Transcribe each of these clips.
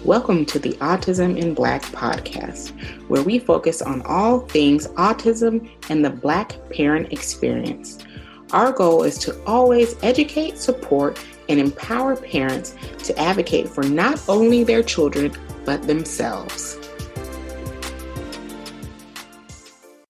Welcome to the Autism in Black podcast, where we focus on all things autism and the Black parent experience. Our goal is to always educate, support, and empower parents to advocate for not only their children, but themselves.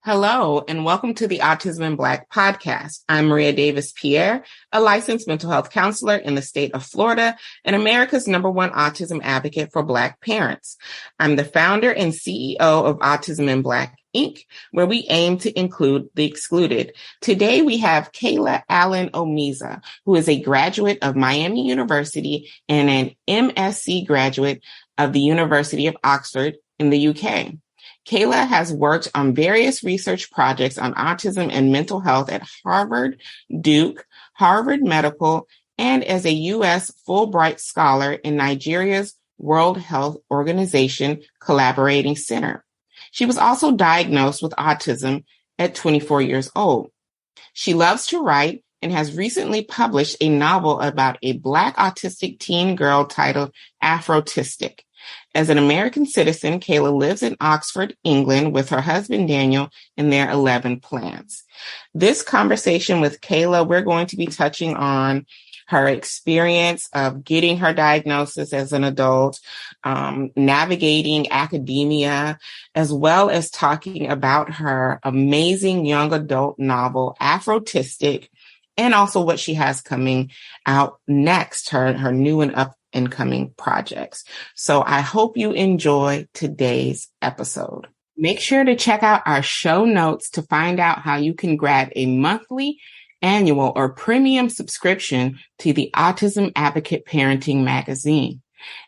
Hello, and welcome to the Autism in Black podcast. I'm Maria Davis-Pierre, a licensed mental health counselor in the state of Florida and America's #1 autism advocate for Black parents. I'm the founder and CEO of Autism in Black, Inc., where we aim to include the excluded. Today, we have Kala Allen Omeiza, who is a graduate of Miami University and an MSc graduate of the University of Oxford in the UK. Kala has worked on various research projects on autism and mental health at Harvard, Duke, Harvard Medical, and as a U.S. Fulbright Scholar in Nigeria's World Health Organization Collaborating Center. She was also diagnosed with autism at 24 years old. She loves to write and has recently published a novel about a Black autistic teen girl titled Afrotistic. As an American citizen, Kala lives in Oxford, England, with her husband, Daniel, and their 11 plants. This conversation with Kala, we're going to be touching on her experience of getting her diagnosis as an adult, navigating academia, as well as talking about her amazing young adult novel, Afrotistic, and also what she has coming out next, her new and up-and-coming projects. So I hope you enjoy today's episode. Make sure to check out our show notes to find out how you can grab a monthly, annual, or premium subscription to the Autism Advocate Parenting Magazine.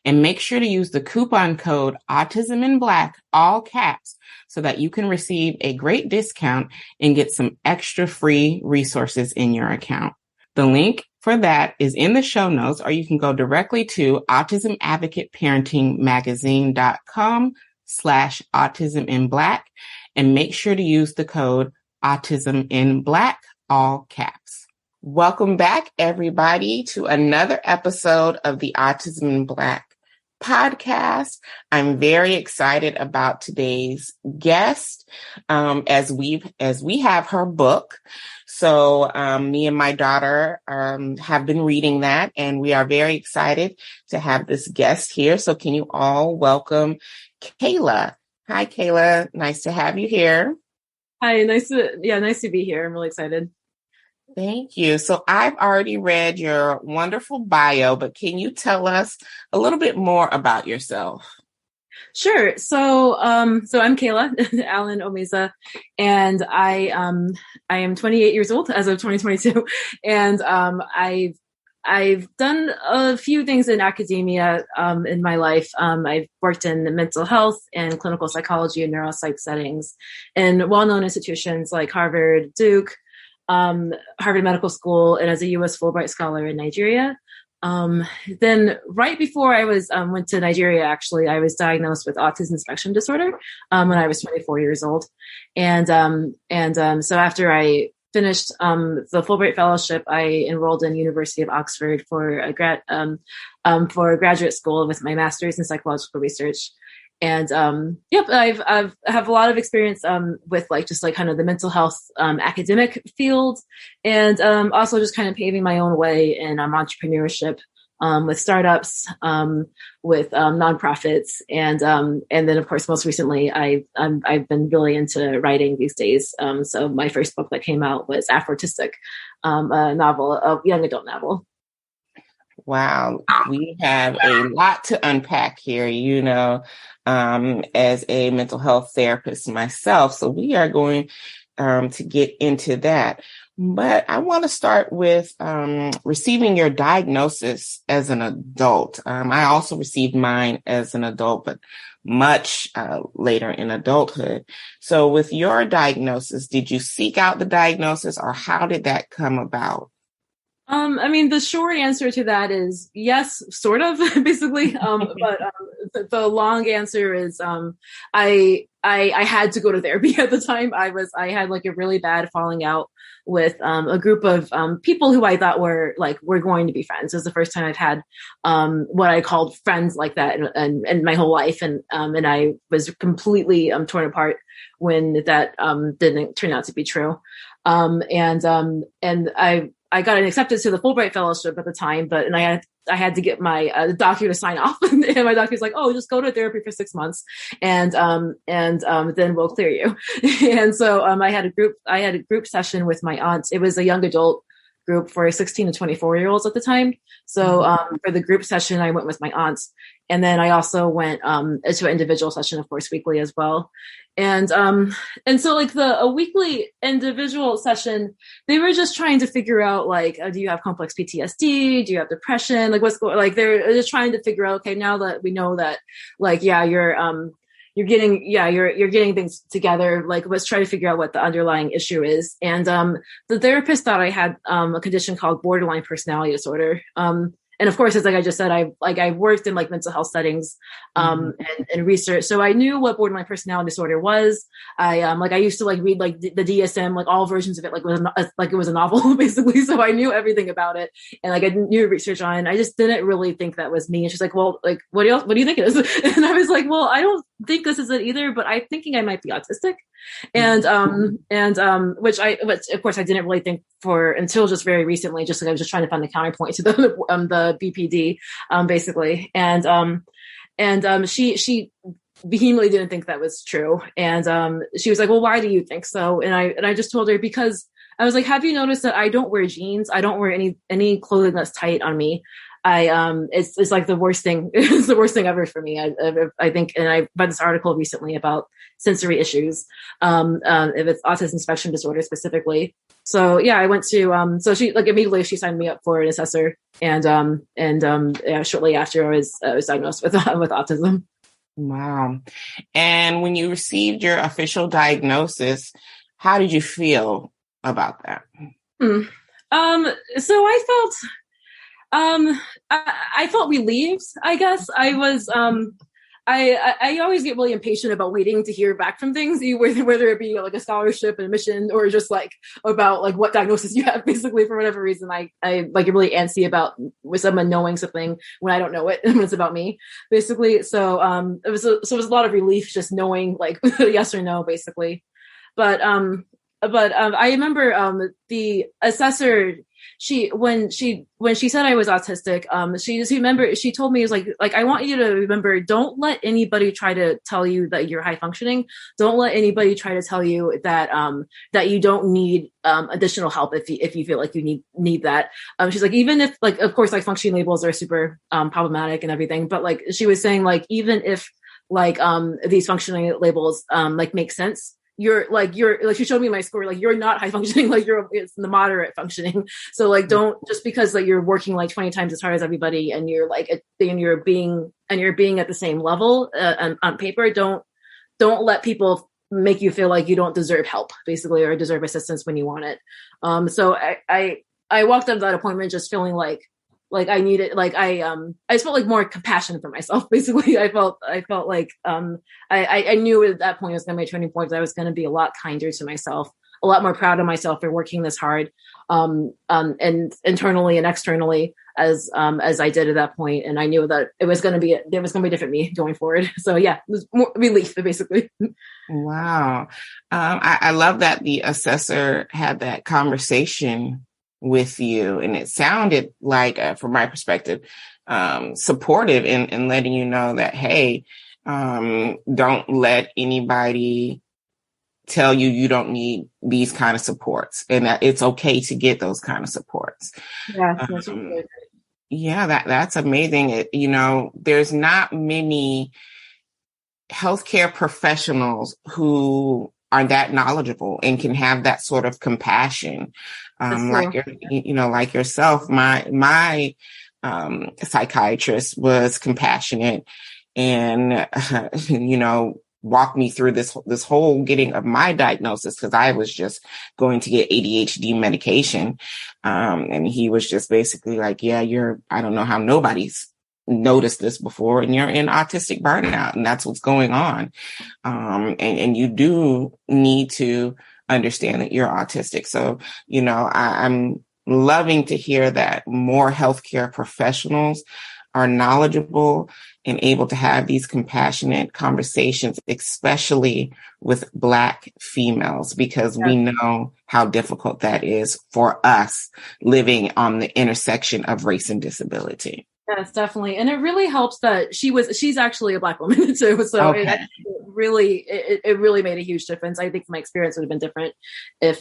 And make sure to use the coupon code Autism in Black, all caps, so that you can receive a great discount and get some extra free resources in your account. The link for that is in the show notes, or you can go directly to autismadvocateparentingmagazine.com/autisminblack and make sure to use the code Autism in Black, all caps. Welcome back, everybody, to another episode of the Autism in Black podcast. I'm very excited about today's guest, as we have her book. So me and my daughter have been reading that, and we are very excited to have this guest here. So can you all welcome Kala? Hi, Kala. Nice to have you here. Hi, nice to be here. I'm really excited. Thank you. So I've already read your wonderful bio, but can you tell us a little bit more about yourself? Sure. So I'm Kala Allen Omeiza, and I am 28 years old as of 2022, and I've done a few things in academia in my life. I've worked in mental health and clinical psychology and neuropsych settings in well-known institutions like Harvard, Duke, Harvard Medical School, and as a U.S. Fulbright Scholar in Nigeria. Then right before I went to Nigeria, actually, I was diagnosed with autism spectrum disorder when I was 24 years old. And so after I finished the Fulbright Fellowship, I enrolled in University of Oxford for a graduate school with my master's in psychological research. And I have a lot of experience with kind of the mental health academic field, and also just kind of paving my own way in entrepreneurship with startups, with nonprofits, and then of course most recently I've been really into writing these days. So my first book that came out was Afrotistic, a young adult novel. Wow, we have a lot to unpack here, as a mental health therapist myself. So we are going to get into that. But I want to start with receiving your diagnosis as an adult. I also received mine as an adult, but much later in adulthood. So with your diagnosis, did you seek out the diagnosis, or how did that come about? The short answer to that is yes, sort of, basically. But the long answer is I had to go to therapy at the time. I had like a really bad falling out a group of people who I thought were going to be friends. It was the first time I've had what I called friends like that in my whole life, and I was completely torn apart when that didn't turn out to be true. And I got accepted to the Fulbright Fellowship at the time, but I had to get my doctor to sign off, and my doctor's like, "Oh, just go to therapy for 6 months, and then we'll clear you." And so I had a group session with my aunt. It was a young adult group for 16 to 24-year-olds at the time. So for the group session, I went with my aunts, and then I also went to an individual session, of course, weekly as well. And so like a weekly individual session, they were just trying to figure out do you have complex PTSD? Do you have depression? Like what's going, they're just trying to figure out, okay, now that we know that you're getting things together. Let's try to figure out what the underlying issue is. And the therapist thought I had a condition called borderline personality disorder. And of course, it's like I just said, I worked in mental health settings, and research. So I knew what borderline personality disorder was. I used to read the DSM, all versions of it, it was a novel basically. So I knew everything about it, and I knew research on it. I just didn't really think that was me. And she's like, well, what do you think it is? And I was like, well, I don't think this is it either, but I'm thinking I might be autistic. And which of course I didn't really think for until just very recently, just I was just trying to find the counterpoint to the BPD, basically. And she vehemently didn't think that was true. And she was like, well, why do you think so? And I just told her, because I was like, have you noticed that I don't wear jeans? I don't wear any clothing that's tight on me. It's like the worst thing. It's the worst thing ever for me. I think, and I read this article recently about sensory issues, if it's autism spectrum disorder specifically. So yeah, I went to, so she immediately she signed me up for an assessor, and shortly after I was diagnosed with autism. Wow. And when you received your official diagnosis, how did you feel about that? So I felt, I felt relieved, I guess. I was, I always get really impatient about waiting to hear back from things, whether it be a scholarship, an admission, or just about what diagnosis you have. Basically, for whatever reason, I get really antsy about with someone knowing something when I don't know it, when it's about me, basically. So it was a lot of relief just knowing yes or no, basically. But I remember the assessor, when she said I was autistic, she told me, it was like I want you to remember, don't let anybody try to tell you that you're high functioning. Don't let anybody try to tell you that that you don't need additional help if you feel like you need that. She's like, even if of course functioning labels are super problematic and everything, but she was saying even if these functioning labels make sense, she showed me my score, you're not high functioning, it's the moderate functioning. So don't, just because you're working 20 times as hard as everybody, and you're being at the same level on paper, don't let people make you feel like you don't deserve help, basically, or deserve assistance when you want it. So I walked out of that appointment just feeling I needed, I just felt more compassion for myself. Basically, I felt I knew at that point it was going to be a turning point. That I was going to be a lot kinder to myself, a lot more proud of myself for working this hard, and internally and externally as I did at that point. And I knew that there was going to be a different me going forward. So yeah, it was more relief, basically. Wow. I love that the assessor had that conversation with you, and it sounded from my perspective, supportive in letting you know that, hey, don't let anybody tell you don't need these kind of supports, and that it's okay to get those kind of supports. Yeah, that's really good. Yeah, that's amazing. There's not many healthcare professionals who are that knowledgeable and can have that sort of compassion. Like yourself, my psychiatrist was compassionate and, walked me through this whole getting of my diagnosis, because I was just going to get ADHD medication. And he was just basically yeah, I don't know how nobody's noticed this before, and you're in autistic burnout, and that's what's going on. And you do need to understand that you're autistic. So, I'm loving to hear that more healthcare professionals are knowledgeable and able to have these compassionate conversations, especially with Black females, because we know how difficult that is for us living on the intersection of race and disability. Yes, definitely. And it really helps that she's actually a Black woman too. So it really made a huge difference. I think my experience would have been different if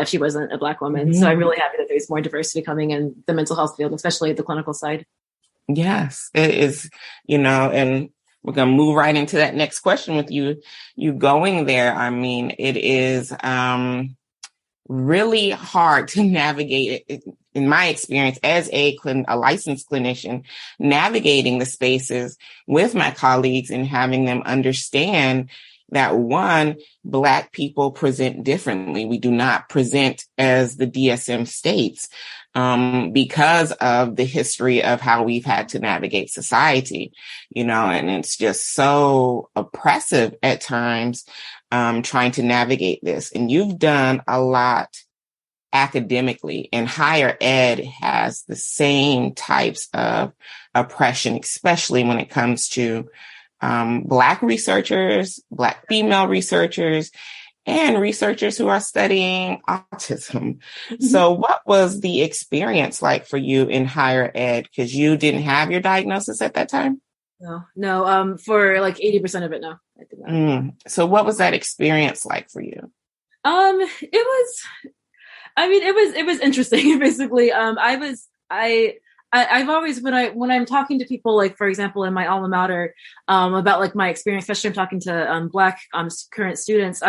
she wasn't a Black woman. Mm-hmm. So I'm really happy that there's more diversity coming in the mental health field, especially the clinical side. Yes, it is, and we're going to move right into that next question with you going there. I mean, it is really hard to navigate it, in my experience as a licensed clinician, navigating the spaces with my colleagues and having them understand that, one, Black people present differently. We do not present as the DSM states because of the history of how we've had to navigate society, and it's just so oppressive at times trying to navigate this. And you've done a lot academically, and higher ed has the same types of oppression, especially when it comes to Black researchers, Black female researchers, and researchers who are studying autism. Mm-hmm. So what was the experience like for you in higher ed? Because you didn't have your diagnosis at that time? No. For like 80% of it, no. I did not. So what was that experience like for you? It was interesting. Basically, I've always, when I'm talking to people, like, for example, in my alma mater, about like my experience, especially I'm talking to Black current students,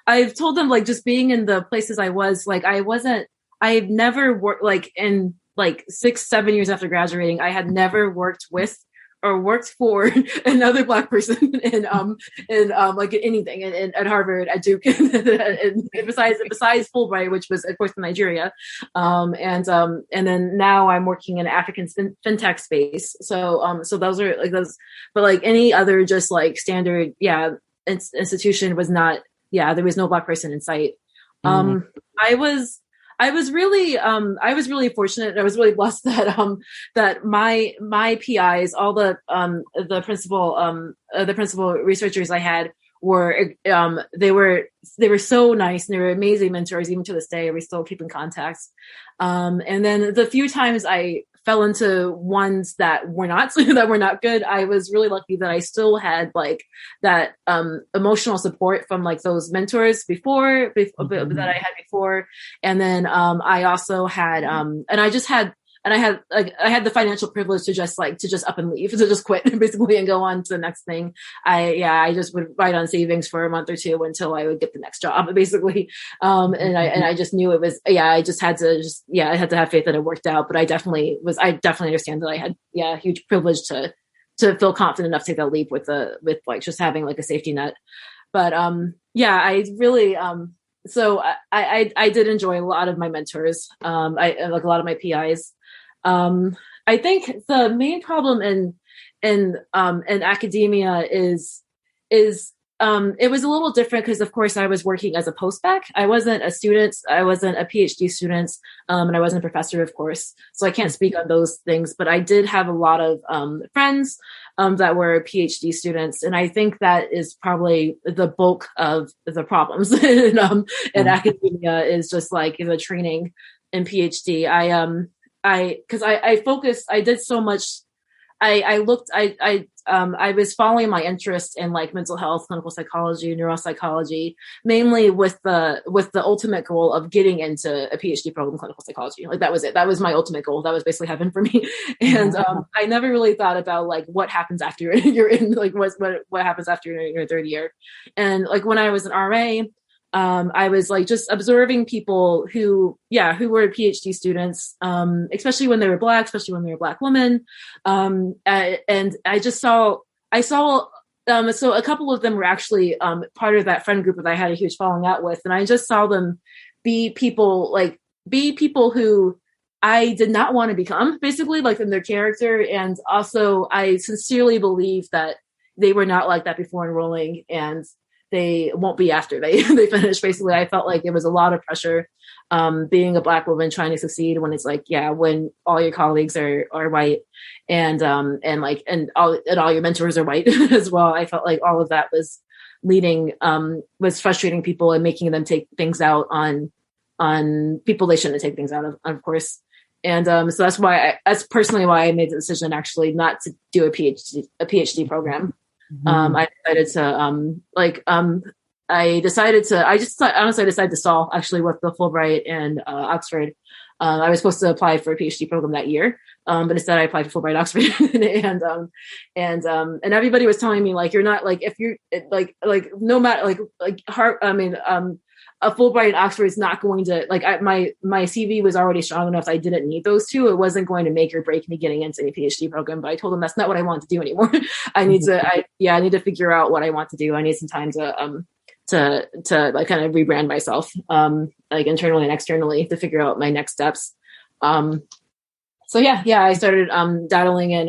I've told them, like, just being in the places I was, like, I've never worked, like, in like 6-7 years after graduating, I had never worked with or worked for another Black person in like anything at Harvard, at Duke, and besides Fulbright, which was of course in Nigeria, and then now I'm working in African fintech space. So those are like those, but like any other just like standard institution was not. Yeah, there was no Black person in sight. Mm-hmm. I was really fortunate. I was really blessed that my PIs, all the principal researchers I had were they were so nice, and they were amazing mentors. Even to this day, we still keep in contact. And then the few times I fell into ones that were not good, I was really lucky that I still had like that emotional support from like those mentors before that I had before. And then I also had I had the financial privilege to just up and leave, to just quit basically and go on to the next thing. I just would write on savings for a month or two until I would get the next job, basically. And I just knew it was, I had to have faith that it worked out. But I definitely understand that I had, a huge privilege to feel confident enough to take that leap with like just having like a safety net. But I really, so I did enjoy a lot of my mentors. I like a lot of my PIs. I think the main problem in academia is it was a little different because, of course, I was working as a postbac. I wasn't a student. I wasn't a PhD student, and I wasn't a professor, of course. So I can't speak on those things. But I did have a lot of friends that were PhD students, and I think that is probably the bulk of the problems in academia is just like the training in PhD. I did so much. I was following my interest in like mental health, clinical psychology, neuropsychology, mainly with the ultimate goal of getting into a PhD program in clinical psychology. Like that was it. That was my ultimate goal. That was basically heaven for me. And I never really thought about like what happens after you're in, like what happens after you're in your third year. And like when I was an RA, I was like just observing people who were PhD students, especially when they were Black, especially when they were Black women. And I just saw, so a couple of them were actually part of that friend group that I had a huge falling out with. And I just saw them be people who I did not want to become, basically, like in their character. And also I sincerely believe that they were not like that before enrolling, and they won't be after they they finish. Basically, I felt like there was a lot of pressure being a Black woman trying to succeed when it's like, yeah, when all your colleagues are white and all your mentors are white as well. I felt like all of that was was frustrating people and making them take things out on people they shouldn't take things out of course. And so that's personally why I made the decision actually not to do a PhD program. Mm-hmm. I decided to stall actually with the Fulbright and Oxford. I was supposed to apply for a PhD program that year, but instead I applied for Fulbright Oxford, and everybody was telling me like, you're not like, if you're like no matter a Fulbright and Oxford is not going to my CV was already strong enough. I didn't need those two. It wasn't going to make or break me getting into a PhD program. But I told them that's not what I want to do anymore. I need to figure out what I want to do. I need some time to like kind of rebrand myself, like internally and externally, to figure out my next steps. So I started dabbling in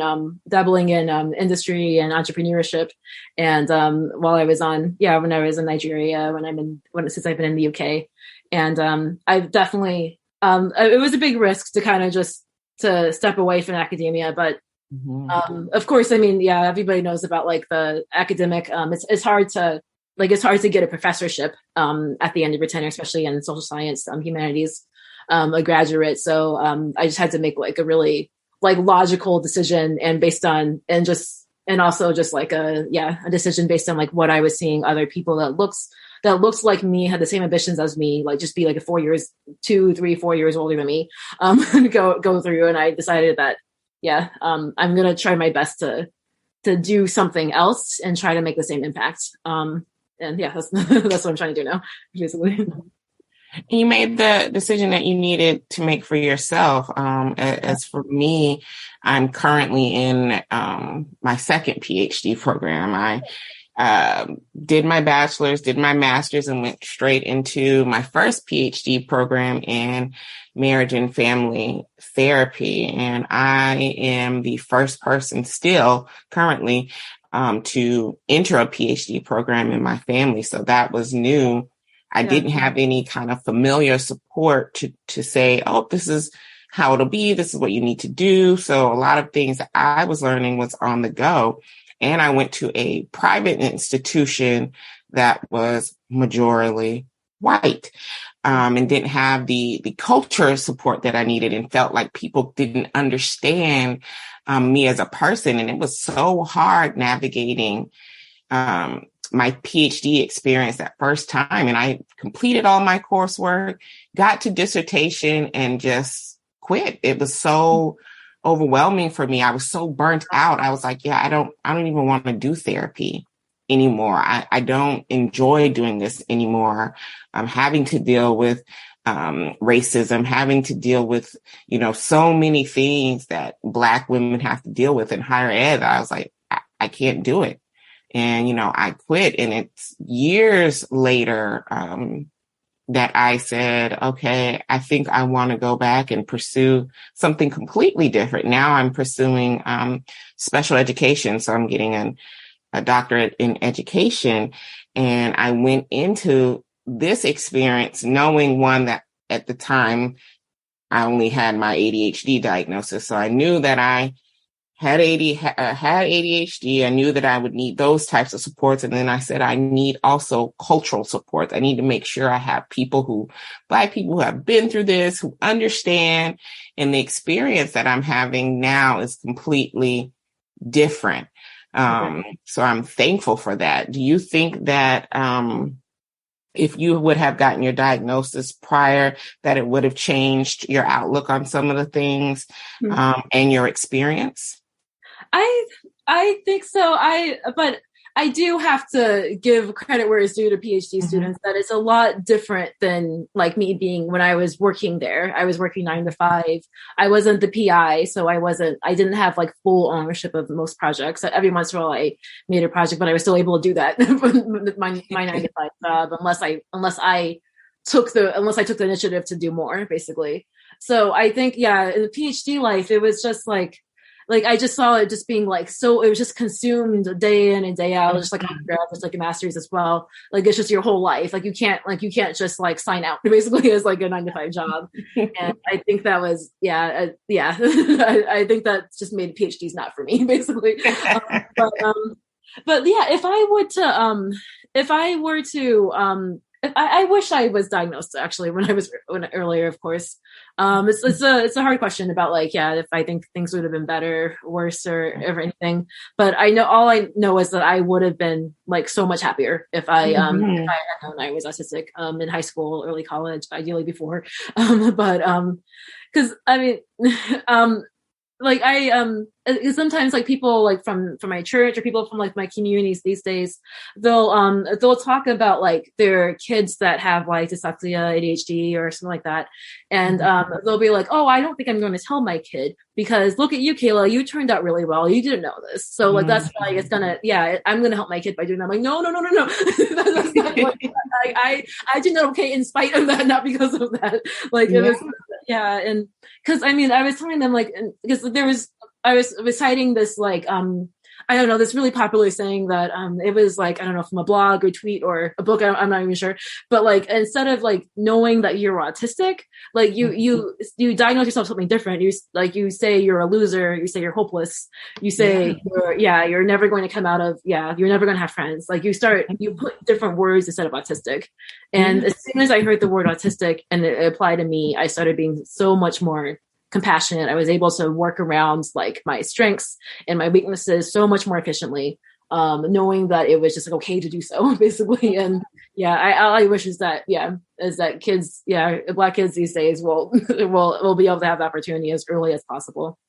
industry and entrepreneurship, and while I was when I was in Nigeria, since I've been in the UK, and I've definitely it was a big risk to kind of just to step away from academia, but of course, I mean, everybody knows about like the academic. It's hard to get a professorship at the end of your tenure, especially in social science, humanities. A graduate. So I just had to make like a really like logical decision and also just like a decision based on like what I was seeing other people that looks like me, had the same ambitions as me, like just be like 4 years, 2, 3, 4 years older than me, go through. And I decided that, I'm going to try my best to do something else and try to make the same impact. That's what I'm trying to do now, basically. You made the decision that you needed to make for yourself. As for me, I'm currently in my second PhD program. I did my bachelor's, did my master's, and went straight into my first PhD program in marriage and family therapy. And I am the first person still currently to enter a PhD program in my family. So that was new. I didn't have any kind of familiar support to say, oh, this is how it'll be. This is what you need to do. So a lot of things that I was learning was on the go. And I went to a private institution that was majorly white, and didn't have the culture support that I needed, and felt like people didn't understand me as a person. And it was so hard navigating my PhD experience that first time. And I completed all my coursework, got to dissertation, and just quit. It was so overwhelming for me. I was so burnt out. I was like, I don't even want to do therapy anymore. I don't enjoy doing this anymore. I'm having to deal with racism, having to deal with, so many things that Black women have to deal with in higher ed. I was like, I can't do it. And, I quit. And it's years later that I said, okay, I think I want to go back and pursue something completely different. Now I'm pursuing special education. So I'm getting a doctorate in education. And I went into this experience knowing, one, that at the time I only had my ADHD diagnosis. So I knew that I had ADHD. I knew that I would need those types of supports. And then I said, I need also cultural supports. I need to make sure I have Black people who have been through this, who understand. And the experience that I'm having now is completely different. So I'm thankful for that. Do you think that if you would have gotten your diagnosis prior, that it would have changed your outlook on some of the things and your experience? I think so. But I do have to give credit where it's due to PhD students, that it's a lot different than like me being when I was working there. I was working 9 to 5. I wasn't the PI, so I didn't have like full ownership of most projects. Every once in a while I made a project, but I was still able to do that with my 9 to 5 job, unless I took the initiative to do more, basically. So I think, in the PhD life, it was just like, like I just saw it just being like so it was just consumed day in and day out, just like just like a master's as well. Like it's just your whole life. Like you can't just like sign out basically as like a 9-to-5 job. And I think that was I think that just made PhDs not for me basically. But yeah, if I were to I wish I was diagnosed actually when earlier, of course. It's a hard question about like, yeah, if I think things would have been better, worse, or anything. But all I know is that I would have been like so much happier if I had known I was autistic in high school, early college, ideally before. Because I mean, like sometimes like people like from my church or people from like my communities these days, they'll talk about like their kids that have like dyslexia, ADHD or something like that. And they'll be like, oh, I don't think I'm going to tell my kid because look at you, Kayla, you turned out really well. You didn't know this. So like, that's why it's I'm going to help my kid by doing that. I'm like, no. That's not what, I did okay in spite of that, not because of that. Like it was, and because I mean, I was telling them like, because I was citing this like I don't know, this really popular saying that it was like, I don't know, from a blog or tweet or a book, I'm not even sure, but like instead of like knowing that you're autistic, like you diagnose yourself with something different. You say you're a loser, you say you're hopeless, you say you're never going to come out of you're never going to have friends. Like you put different words instead of autistic. And as soon as I heard the word autistic and it applied to me, I started being so much more compassionate. I was able to work around like my strengths and my weaknesses so much more efficiently, knowing that it was just like okay to do so basically. And all I wish is that kids, Black kids these days will be able to have the opportunity as early as possible.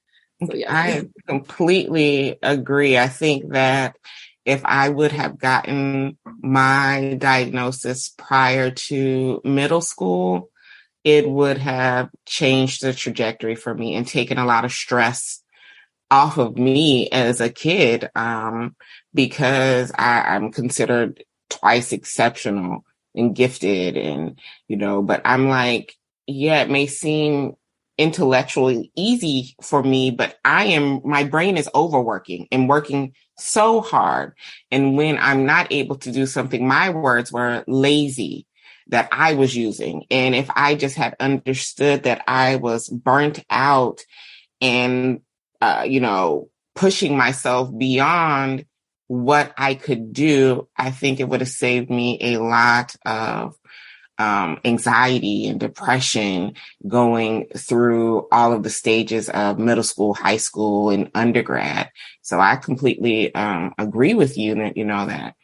So I completely agree. I think that if I would have gotten my diagnosis prior to middle school, it would have changed the trajectory for me and taken a lot of stress off of me as a kid, because I'm considered twice exceptional and gifted and, but I'm like, it may seem intellectually easy for me, but my brain is overworking and working so hard. And when I'm not able to do something, my words were lazy that I was using. And if I just had understood that I was burnt out and, pushing myself beyond what I could do, I think it would have saved me a lot of anxiety and depression going through all of the stages of middle school, high school, and undergrad. So I completely agree with you that, that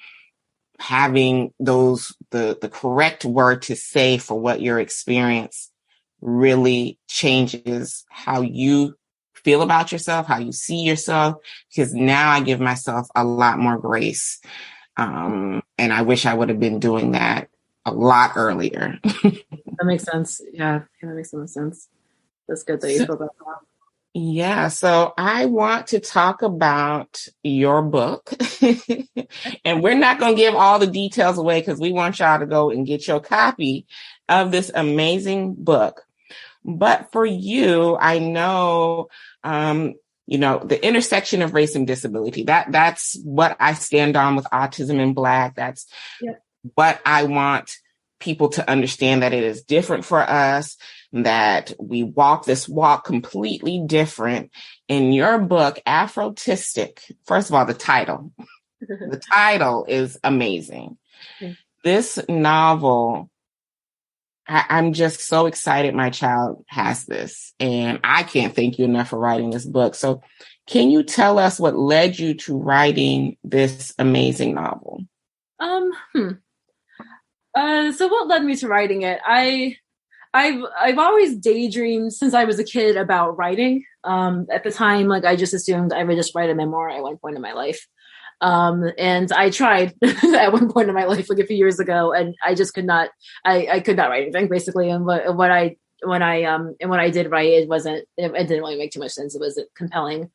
having the correct word to say for what your experience really changes how you feel about yourself, how you see yourself, because now I give myself a lot more grace. And I wish I would have been doing that a lot earlier. That makes sense. Yeah, that makes so much sense. That's good that you feel that. Yeah, so I want to talk about your book. And we're not going to give all the details away because we want y'all to go and get your copy of this amazing book. But for you, I know, the intersection of race and disability, that's what I stand on with Autism in Black. That's what I want people to understand, that it is different for us, that we walk this walk completely different. In your book, Afrotistic, first of all, the title is amazing. This novel, I'm just so excited my child has this, and I can't thank you enough for writing this book. So can you tell us what led you to writing this amazing novel? So what led me to writing it? I've always daydreamed since I was a kid about writing. At the time, like I just assumed I would just write a memoir at one point in my life. And I tried at one point in my life, like a few years ago, and I just could not, I could not write anything basically. And when I did write, it didn't really make too much sense. It wasn't compelling.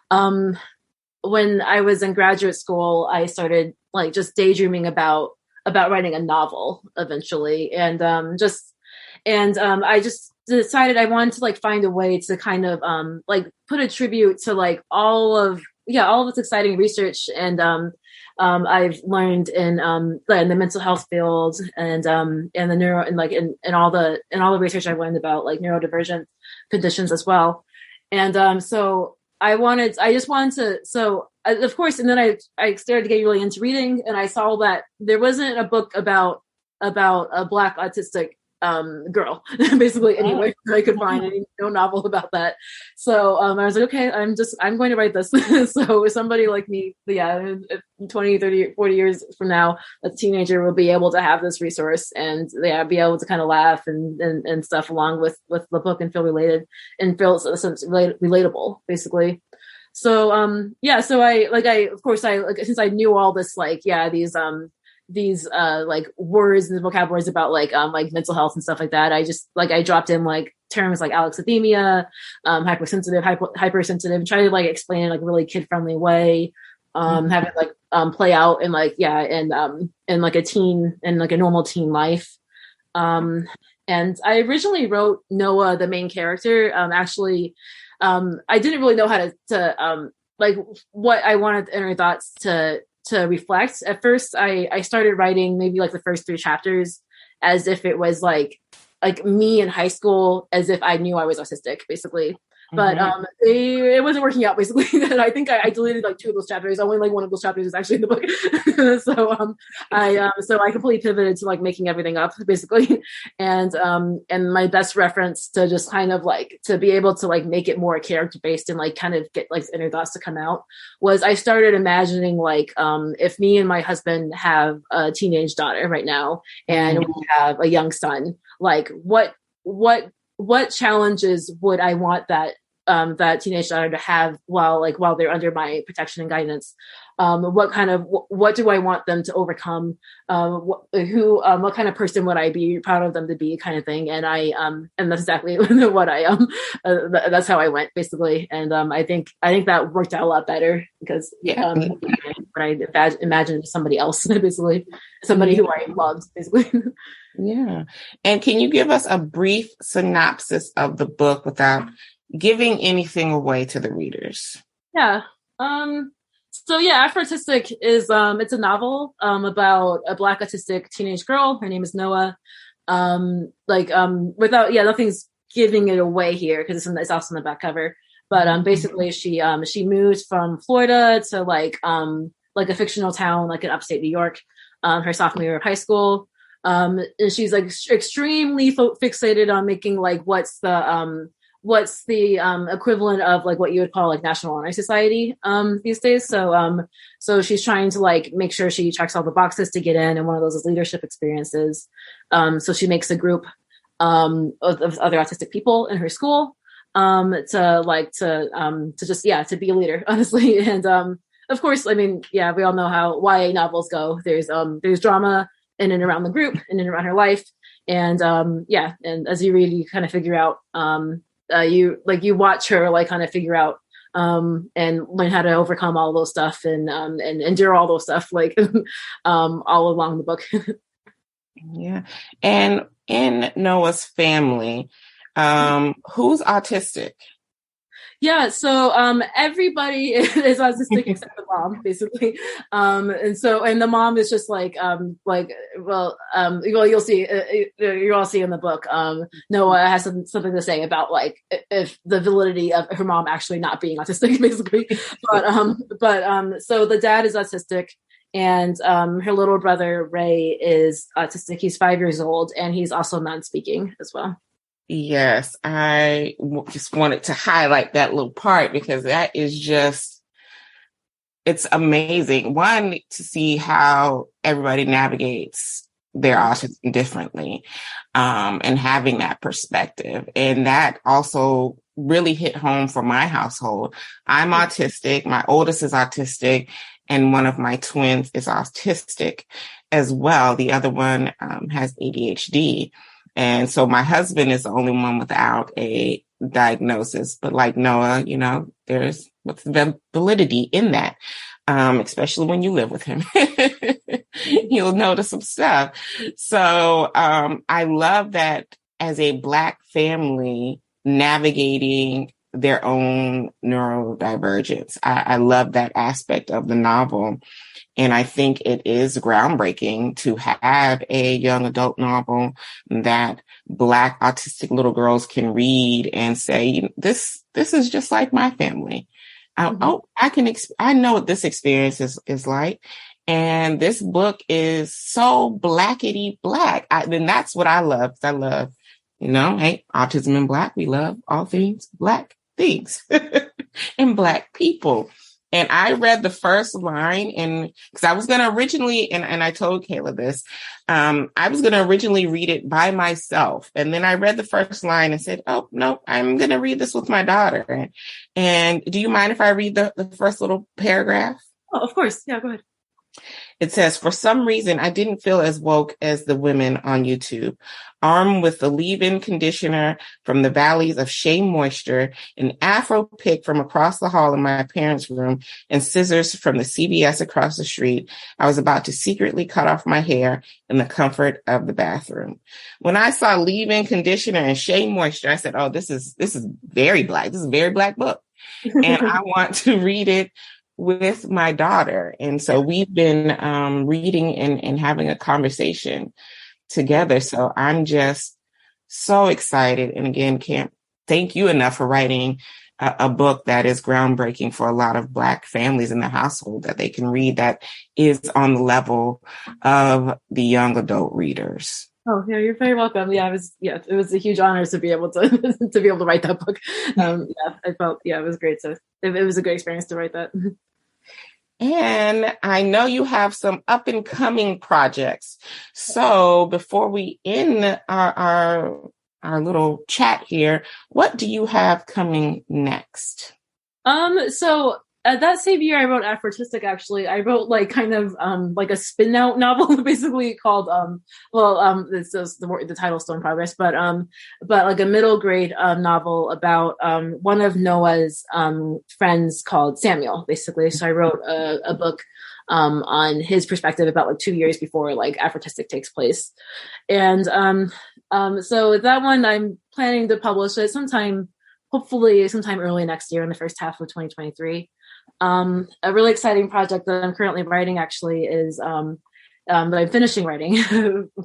When I was in graduate school, I started like just daydreaming about writing a novel eventually. And I just decided I wanted to like find a way to kind of like put a tribute to like all of this exciting research and I've learned in the mental health field and the neuro and like in all the research I've learned about like neurodivergent conditions as well. And so of course, and then I started to get really into reading, and I saw that there wasn't a book about a Black autistic girl, basically anyway, I could find no novel about that. So I was like, okay, I'm going to write this. So somebody like me, 20, 30, 40 years from now, a teenager will be able to have this resource and be able to kind of laugh and stuff along with the book and feel related and feel relatable, basically. So so of course since I knew all this these like words and vocabularies about like mental health and stuff like that, I dropped in like terms like alexithymia, hypersensitive, try to like explain in like a really kid friendly way, have it like play out in like in like a teen and like a normal teen life. And I originally wrote Noah, the main character. I didn't really know how to like what I wanted the inner thoughts to reflect. At first, I started writing maybe like the first 3 chapters as if it was like me in high school, as if I knew I was autistic, basically. But it wasn't working out, basically. And I think I deleted like 2 of those chapters. Only like 1 of those chapters is actually in the book. So I completely pivoted to like making everything up, basically. And my best reference to just kind of like to be able to like make it more character based and like kind of get like inner thoughts to come out was I started imagining like if me and my husband have a teenage daughter right now and we have a young son, like what challenges would I want that teenage daughter to have while they're under my protection and guidance? What do I want them to overcome? What kind of person would I be proud of them to be, kind of thing? And and that's exactly what that's how I went, basically. And I think that worked out a lot better because what I imagined somebody else, basically somebody who I loved, basically. Yeah. And can you give us a brief synopsis of the book without giving anything away to the readers? Yeah. So Afrotistic is it's a novel about a Black autistic teenage girl. Her name is Noah. Nothing's giving it away here because it's also in the back cover. But basically she moved from Florida to like a fictional town like in upstate New York her sophomore year of high school. And she's like extremely fixated on making like what's the equivalent of like what you would call like National Honor Society these days. So she's trying to like make sure she checks all the boxes to get in, and one of those is leadership experiences. So she makes a group of other autistic people in her school to be a leader, honestly. And of course, I mean, we all know how YA novels go. There's drama in and around the group, in and around her life, and and as you read, you kind of figure out. You watch her like kind of figure out and learn how to overcome all those stuff and endure all those stuff like all along the book. Yeah. And in Noah's family, who's autistic? Yeah, so everybody is autistic except the mom, basically. And the mom is just you'll see, you'll all see in the book. Noah has something to say about like if the validity of her mom actually not being autistic, basically. So the dad is autistic, and her little brother Ray is autistic. He's 5 years old, and he's also non-speaking as well. Yes, I just wanted to highlight that little part because that is it's amazing. One, to see how everybody navigates their autism differently, and having that perspective. And that also really hit home for my household. I'm autistic. My oldest is autistic, and one of my twins is autistic as well. The other one has ADHD. And so my husband is the only one without a diagnosis, but like Noah, there's what's the validity in that, especially when you live with him. You'll notice some stuff. So I love that as a Black family navigating their own neurodivergence. I love that aspect of the novel. And I think it is groundbreaking to have a young adult novel that Black autistic little girls can read and say, this is just like my family. I know what this experience is like. And this book is so blackety black. Then that's what I love. I love, hey, Autism and Black. We love all things Black things and Black people. And I read the first line, and because I was going to originally, and I told Kayla this, I was going to originally read it by myself. And then I read the first line and said, oh, no, I'm going to read this with my daughter. And do you mind if I read the first little paragraph? Oh, of course. Yeah, go ahead. It says, for some reason, I didn't feel as woke as the women on YouTube. Armed with the leave-in conditioner from the valleys of shea moisture, an Afro pick from across the hall in my parents' room, and scissors from the CVS across the street, I was about to secretly cut off my hair in the comfort of the bathroom. When I saw leave-in conditioner and shea moisture, I said, oh, this is very Black. This is a very Black book. And I want to read it with my daughter. And so we've been reading and having a conversation together. So I'm just so excited. And again, can't thank you enough for writing a book that is groundbreaking for a lot of Black families in the household that they can read, that is on the level of the young adult readers. Oh, yeah, you're very welcome. Yeah, it was a huge honor to be able to to be able to write that book. I felt, it was great it was a great experience to write that. And I know you have some up and coming projects. So before we end our little chat here, what do you have coming next? So that same year I wrote Afrotistic, actually. I wrote like kind of like a spin out novel, basically called it's just the title's still in progress, but like a middle grade novel about one of Noah's friends called Samuel, basically. So I wrote a book on his perspective about like 2 years before like Afrotistic takes place. And so that one I'm planning to publish it hopefully sometime early next year in the first half of 2023. A really exciting project that I'm currently writing actually is that I'm finishing writing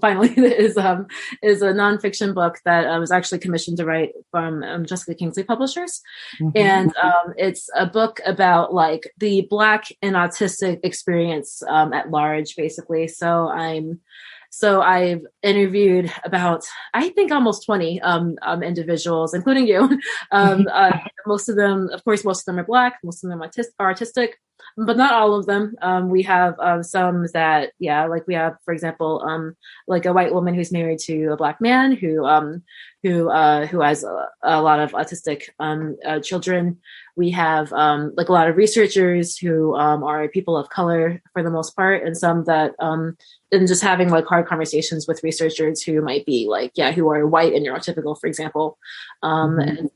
finally is a nonfiction book that I was actually commissioned to write from Jessica Kingsley Publishers. Mm-hmm. And it's a book about like the Black and autistic experience at large, basically. So I've interviewed about, I think, almost 20 individuals, including you. Most of them are Black, most of them are artistic, but not all of them. We have some that, like we have, for example, like a white woman who's married to a Black man who has a lot of autistic children. We have like a lot of researchers who are people of color for the most part, and some that and just having like hard conversations with researchers who might be like, who are white and neurotypical, for example. And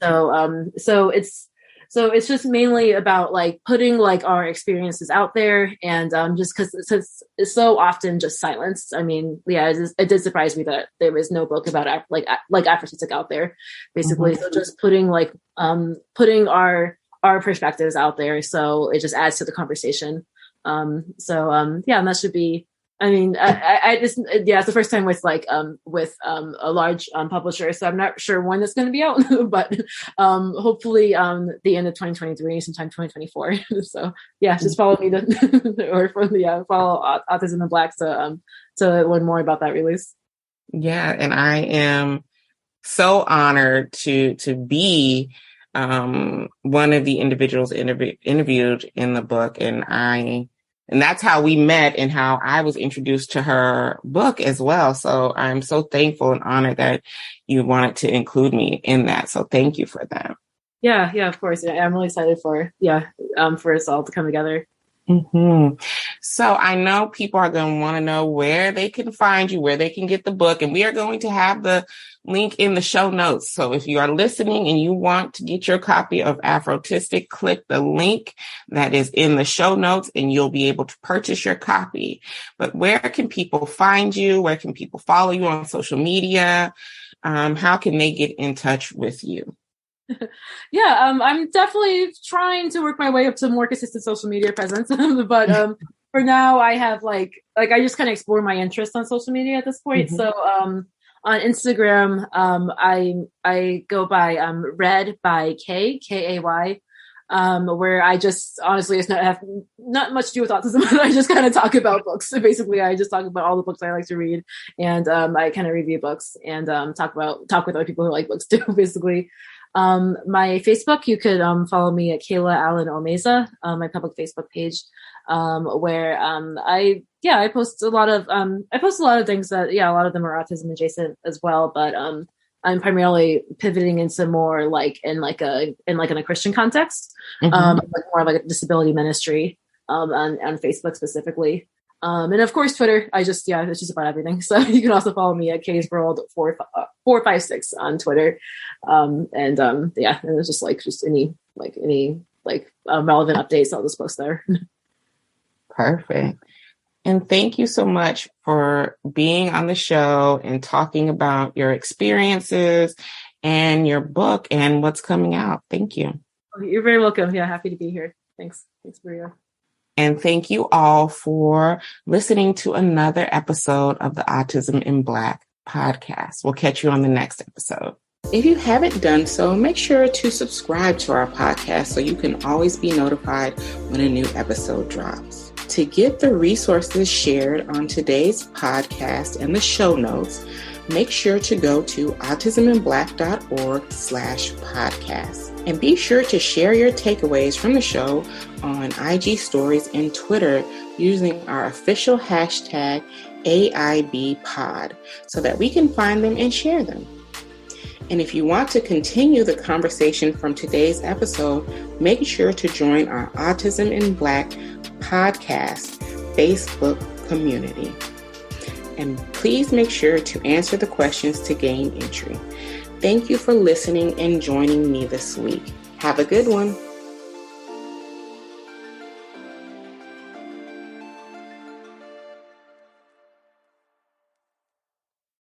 so it's just mainly about like putting like our experiences out there, and just because it's so often just silenced. I mean, it did surprise me that there was no book about like Afrotistic out there, basically. Mm-hmm. So just putting our perspectives out there, so it just adds to the conversation. And that should be. I mean, I just it's the first time with a large publisher, so I'm not sure when it's going to be out, but hopefully the end of 2023, sometime 2024. So just follow me follow Autism and Black to learn more about that release. Yeah, and I am so honored to be one of the individuals interviewed in the book, and that's how we met and how I was introduced to her book as well. So I'm so thankful and honored that you wanted to include me in that. So thank you for that. Yeah, of course. Yeah, I'm really excited for us all to come together. Mm-hmm. So I know people are going to want to know where they can find you, where they can get the book, and we are going to have the link in the show notes. So if you are listening and you want to get your copy of Afrotistic, click the link that is in the show notes and you'll be able to purchase your copy. But where can people find you? Where can people follow you on social media? how can they get in touch with you? Yeah, I'm definitely trying to work my way up to more consistent social media presence. But for now, I have like I just kind of explore my interest on social media at this point. Mm-hmm. So on Instagram, I go by Read by Kay, where I just honestly it's have not much to do with autism. I just kind of talk about books. So basically, I just talk about all the books I like to read, and I kind of review books and talk with other people who like books too. Basically. My Facebook, you could follow me at Kala Allen Omeiza, my public Facebook page, where I post a lot of things that a lot of them are autism adjacent as well, but I'm primarily pivoting into more like in a Christian context, like more of like a disability ministry on Facebook specifically. And of course, Twitter, it's just about everything. So you can also follow me at K's World 456 on Twitter. And it's just any relevant updates, I'll just post there. Perfect. And thank you so much for being on the show and talking about your experiences and your book and what's coming out. Thank you. You're very welcome. Yeah, happy to be here. Thanks, Maria. And thank you all for listening to another episode of the Autism in Black podcast. We'll catch you on the next episode. If you haven't done so, make sure to subscribe to our podcast so you can always be notified when a new episode drops. To get the resources shared on today's podcast and the show notes, make sure to go to autisminblack.org/podcast. And be sure to share your takeaways from the show on IG stories and Twitter using our official hashtag AIBpod so that we can find them and share them. And if you want to continue the conversation from today's episode, make sure to join our Autism in Black podcast Facebook community. And please make sure to answer the questions to gain entry. Thank you for listening and joining me this week. Have a good one.